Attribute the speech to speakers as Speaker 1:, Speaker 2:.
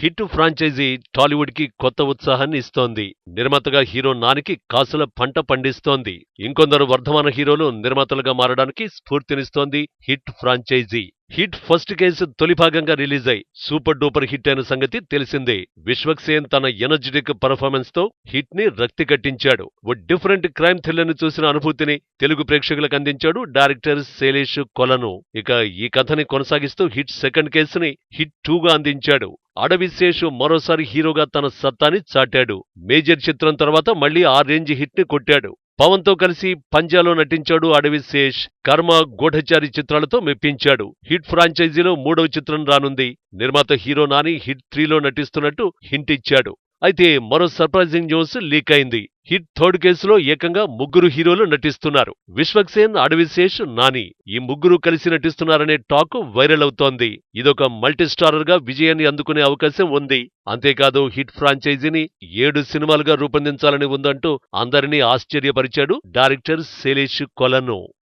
Speaker 1: Hit franchise Tollywood కి కొత్త ఉత్సాహాన్ని ఇస్తోంది. నిర్మాతగా హీరో నానికి కాసుల పంట పండిస్తోంది. ఇంకొందరు వర్ధమాన హీరోలు నిర్మాతలుగా మారడానికి స్ఫూర్తినిస్తోంది hit franchise. Hit first case తొలి భాగంగా రిలీజ్ అయి సూపర్ డూపర్ హిట్ అయిన సంగతి తెలిసిందే. విశ్వక్సేన్ తన ఎనర్జెటిక్ పర్ఫార్మెన్స్ తో హిట్ ని రక్తి కట్టించాడు. ఓ డిఫరెంట్ క్రైమ్ థ్రిల్లర్ ని చూసిన అనుభూతిని తెలుగు ప్రేక్షకులకు అందించాడు డైరెక్టర్ శైలేష్ కొలను. ఇక ఈ కథని కొనసాగిస్తూ హిట్ సెకండ్ కేసుని హిట్ 2గా అందించాడు. అడవి శేషు మరోసారి హీరోగా తన సత్తాని చాటాడు. మేజర్ చిత్రం తర్వాత మళ్లీ ఆ రేంజ్ హిట్ ని కొట్టాడు. పవన్ తో కలిసి పంజాలో నటించాడు అడవి శేష్. కర్మ, గూఢచారి చిత్రాలతో మెప్పించాడు. హిట్ ఫ్రాంచైజీలో 3వ చిత్రం రానుంది. నిర్మాత హీరో నాని హిట్ 3లో నటిస్తున్నట్టు హింట్ ఇచ్చాడు. అయితే మరో సర్ప్రైజింగ్ న్యూస్ లీక్ అయింది. హిట్ థర్డ్ కేసులో ఏకంగా 3 హీరోలు నటిస్తున్నారు. విశ్వక్సేన్, అడవి శేష్, నాని ఈ 3 కలిసి నటిస్తున్నారనే టాక్ వైరల్ అవుతోంది. ఇదొక మల్టీ స్టారర్ గా విజయాన్ని అందుకునే అవకాశం ఉంది. అంతేకాదు హిట్ ఫ్రాంచైజీని 7 సినిమాలుగా రూపొందించాలని ఉందంటూ అందరినీ ఆశ్చర్యపరిచాడు డైరెక్టర్ శైలేష్ కొలను.